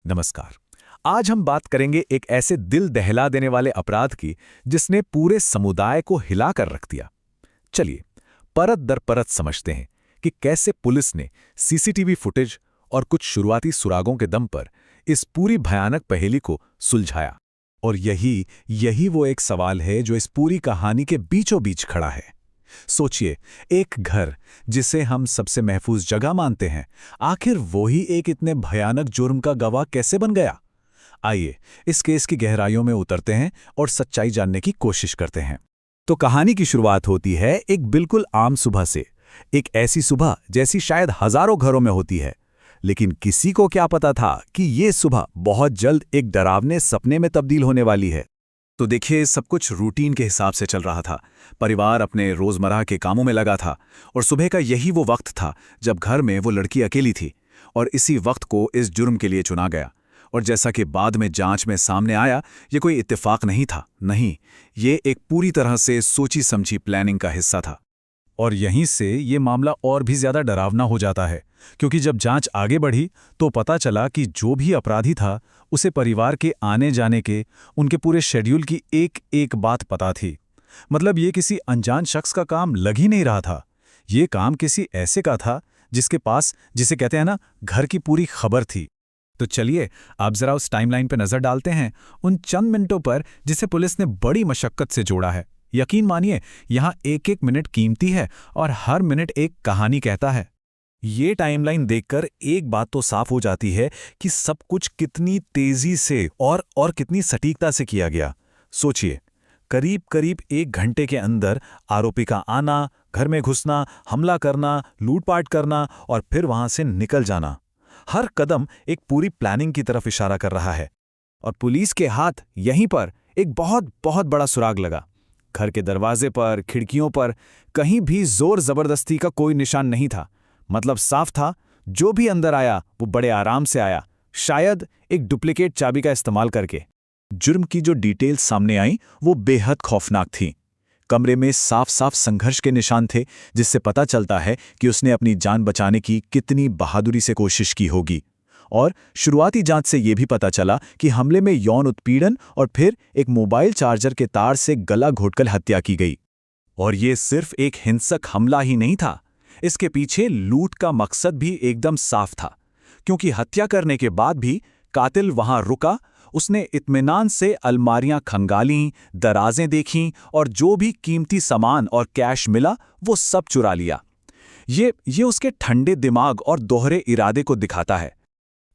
नमस्कार। आज हम बात करेंगे एक ऐसे दिल दहला देने वाले अपराध की जिसने पूरे समुदाय को हिलाकर रख दिया। चलिए परत दर परत समझते हैं कि कैसे पुलिस ने सीसीटीवी फुटेज और कुछ शुरुआती सुरागों के दम पर इस पूरी भयानक पहेली को सुलझाया। और यही वो एक सवाल है जो इस पूरी कहानी के बीचों बीच खड़ा है। सोचिए, एक घर जिसे हम सबसे महफूज जगह मानते हैं, आखिर वो ही एक इतने भयानक जुर्म का गवाह कैसे बन गया? आइए इस केस की गहराइयों में उतरते हैं और सच्चाई जानने की कोशिश करते हैं। तो कहानी की शुरुआत होती है एक बिल्कुल आम सुबह से। एक ऐसी सुबह जैसी शायद हजारों घरों में होती है। लेकिन किसी को क्या पता था कि ये सुबह बहुत जल्द एक डरावने सपने में तब्दील होने वाली है। तो देखिए, सब कुछ रूटीन के हिसाब से चल रहा था। परिवार अपने रोजमर्रा के कामों में लगा था और सुबह का यही वो वक्त था जब घर में वो लड़की अकेली थी। और इसी वक्त को इस जुर्म के लिए चुना गया। और जैसा कि बाद में जांच में सामने आया, ये कोई इत्तेफाक नहीं था। नहीं, ये एक पूरी तरह से सोची समझी प्लानिंग का हिस्सा था। और यहीं से ये मामला और भी ज्यादा डरावना हो जाता है, क्योंकि जब जांच आगे बढ़ी तो पता चला कि जो भी अपराधी था उसे परिवार के आने जाने के, उनके पूरे शेड्यूल की एक एक बात पता थी। मतलब ये किसी अनजान शख्स का काम लग ही नहीं रहा था। ये काम किसी ऐसे का था जिसके पास, जिसे कहते हैं ना, घर की पूरी खबर थी। तो चलिए आप जरा उस टाइमलाइन पर नजर डालते हैं, उन चंद मिनटों पर जिसे पुलिस ने बड़ी मशक्कत से जोड़ा है। यकीन मानिए, यहाँ एक एक मिनट कीमती है और हर मिनट एक कहानी कहता है। ये टाइमलाइन देखकर एक बात तो साफ हो जाती है कि सब कुछ कितनी तेजी से और कितनी सटीकता से किया गया। सोचिए, करीब करीब 1 घंटे के अंदर आरोपी का आना, घर में घुसना, हमला करना, लूटपाट करना और फिर वहां से निकल जाना। हर कदम एक पूरी प्लानिंग की तरफ इशारा कर रहा है। और पुलिस के हाथ यहीं पर एक बहुत बहुत बड़ा सुराग लगा। घर के दरवाजे पर, खिड़कियों पर कहीं भी जोर जबरदस्ती का कोई निशान नहीं था। मतलब साफ था, जो भी अंदर आया वो बड़े आराम से आया, शायद एक डुप्लीकेट चाबी का इस्तेमाल करके। जुर्म की जो डिटेल्स सामने आई वो बेहद खौफनाक थी। कमरे में साफ साफ संघर्ष के निशान थे, जिससे पता चलता है कि उसने अपनी जान बचाने की कितनी बहादुरी से कोशिश की होगी। और शुरुआती जांच से यह भी पता चला कि हमले में यौन उत्पीड़न और फिर एक मोबाइल चार्जर के तार से गला घोटकर हत्या की गई। और ये सिर्फ एक हिंसक हमला ही नहीं था, इसके पीछे लूट का मकसद भी एकदम साफ था। क्योंकि हत्या करने के बाद भी कातिल वहां रुका, उसने इत्मीनान से अलमारियां खंगालीं, दराजें देखीं और जो भी कीमती सामान और कैश मिला वो सब चुरा लिया। ये उसके ठंडे दिमाग और दोहरे इरादे को दिखाता है।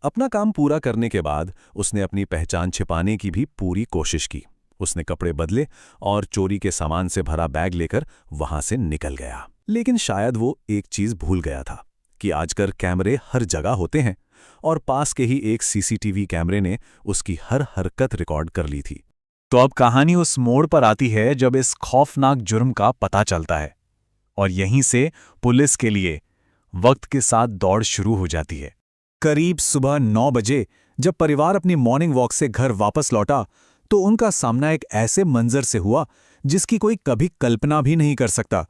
अपना काम पूरा करने के बाद उसने अपनी पहचान छिपाने की भी पूरी कोशिश की। उसने कपड़े बदले और चोरी के सामान से भरा बैग लेकर वहां से निकल गया। लेकिन शायद वो एक चीज भूल गया था कि आजकल कैमरे हर जगह होते हैं और पास के ही एक सीसीटीवी कैमरे ने उसकी हर हरकत रिकॉर्ड कर ली थी। तो अब कहानी उस मोड़ पर आती है जब इस खौफनाक जुर्म का पता चलता है। और यहीं से पुलिस के लिए वक्त के साथ दौड़ शुरू हो जाती है। करीब सुबह 9 बजे जब परिवार अपनी मॉर्निंग वॉक से घर वापस लौटा, तो उनका सामना एक ऐसे मंजर से हुआ जिसकी कोई कभी कल्पना भी नहीं कर सकता।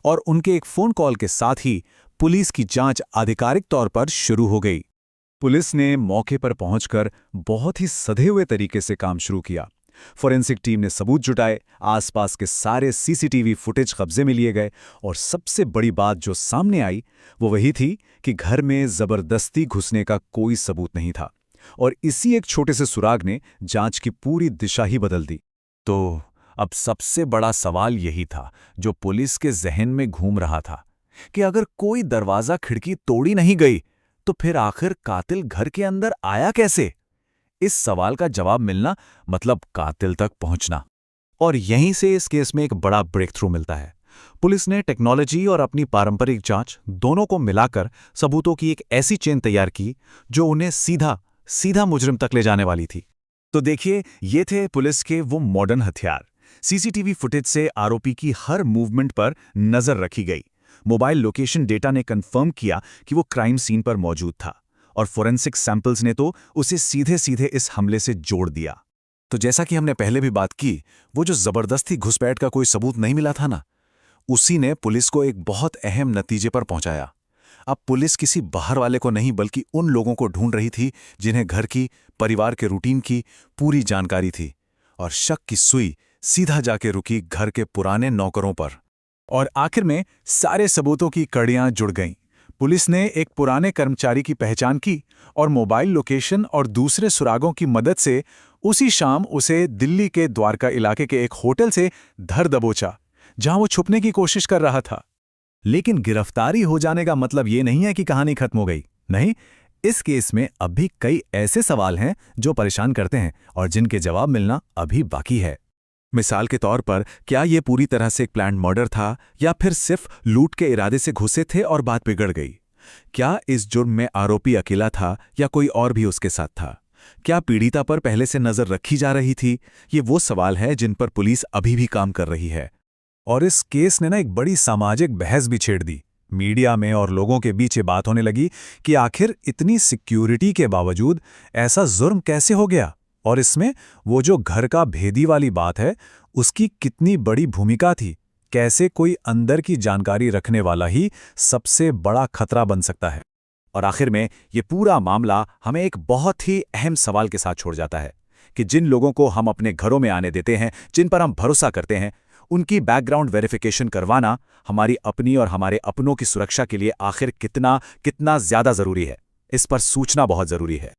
और उनके एक फोन कॉल के साथ ही पुलिस की जांच आधिकारिक तौर पर शुरू हो गई। पुलिस ने मौके पर पहुंचकर बहुत ही सधे हुए तरीके से काम शुरू किया। फोरेंसिक टीम ने सबूत जुटाए, आसपास के सारे सीसीटीवी फुटेज कब्जे में लिए गए और सबसे बड़ी बात जो सामने आई वो वही थी कि घर में जबरदस्ती घुसने का कोई सबूत नहीं था। और इसी एक छोटे से सुराग ने जांच की पूरी दिशा ही बदल दी। तो अब सबसे बड़ा सवाल यही था जो पुलिस के जहन में घूम रहा था कि अगर कोई दरवाजा खिड़की तोड़ी नहीं गई तो फिर आखिर कातिल घर के अंदर आया कैसे? इस सवाल का जवाब मिलना मतलब कातिल तक पहुंचना। और यहीं से इस केस में एक बड़ा ब्रेक थ्रू मिलता है। पुलिस ने टेक्नोलॉजी और अपनी पारंपरिक जांच दोनों को मिलाकर सबूतों की एक ऐसी चेन तैयार की जो उन्हें सीधा मुजरिम तक ले जाने वाली थी। तो देखिए, ये थे पुलिस के वो मॉडर्न हथियार। सीसीटीवी फुटेज से आरोपी की हर मूवमेंट पर नजर रखी गई। मोबाइल लोकेशन डेटा ने कंफर्म किया कि वो क्राइम सीन पर मौजूद था। और फोरेंसिक सैंपल्स ने तो उसे सीधे सीधे इस हमले से जोड़ दिया। तो जैसा कि हमने पहले भी बात की, वो जो जबरदस्ती घुसपैठ का कोई सबूत नहीं मिला था ना, उसी ने पुलिस को एक बहुत अहम नतीजे पर पहुंचाया। अब पुलिस किसी बाहर वाले को नहीं बल्कि उन लोगों को ढूंढ रही थी जिन्हें घर की, परिवार के रूटीन की पूरी जानकारी थी। और शक की सुई सीधा जाके रुकी घर के पुराने नौकरों पर। और आखिर में सारे सबूतों की कड़ियां जुड़ गईं। पुलिस ने एक पुराने कर्मचारी की पहचान की और मोबाइल लोकेशन और दूसरे सुरागों की मदद से उसी शाम उसे दिल्ली के द्वारका इलाके के एक होटल से धर दबोचा, जहां वो छुपने की कोशिश कर रहा था। लेकिन गिरफ्तारी हो जाने का मतलब ये नहीं है कि कहानी खत्म हो गई। नहीं, इस केस में अब भी कई ऐसे सवाल हैं जो परेशान करते हैं और जिनके जवाब मिलना अभी बाकी है। मिसाल के तौर पर, क्या ये पूरी तरह से एक प्लान्ड मर्डर था या फिर सिर्फ लूट के इरादे से घुसे थे और बात बिगड़ गई? क्या इस जुर्म में आरोपी अकेला था या कोई और भी उसके साथ था? क्या पीड़िता पर पहले से नजर रखी जा रही थी? ये वो सवाल है जिन पर पुलिस अभी भी काम कर रही है। और इस केस ने एक बड़ी सामाजिक बहस भी छेड़ दी। मीडिया में और लोगों के बीच ये बात होने लगी कि आखिर इतनी सिक्योरिटी के बावजूद ऐसा जुर्म कैसे हो गया, और इसमें वो जो घर का भेदी वाली बात है उसकी कितनी बड़ी भूमिका थी। कैसे कोई अंदर की जानकारी रखने वाला ही सबसे बड़ा खतरा बन सकता है। और आखिर में ये पूरा मामला हमें एक बहुत ही अहम सवाल के साथ छोड़ जाता है कि जिन लोगों को हम अपने घरों में आने देते हैं, जिन पर हम भरोसा करते हैं, उनकी बैकग्राउंड वेरिफिकेशन करवाना हमारी अपनी और हमारे अपनों की सुरक्षा के लिए आखिर कितना ज्यादा जरूरी है, इस पर सोचना बहुत जरूरी है।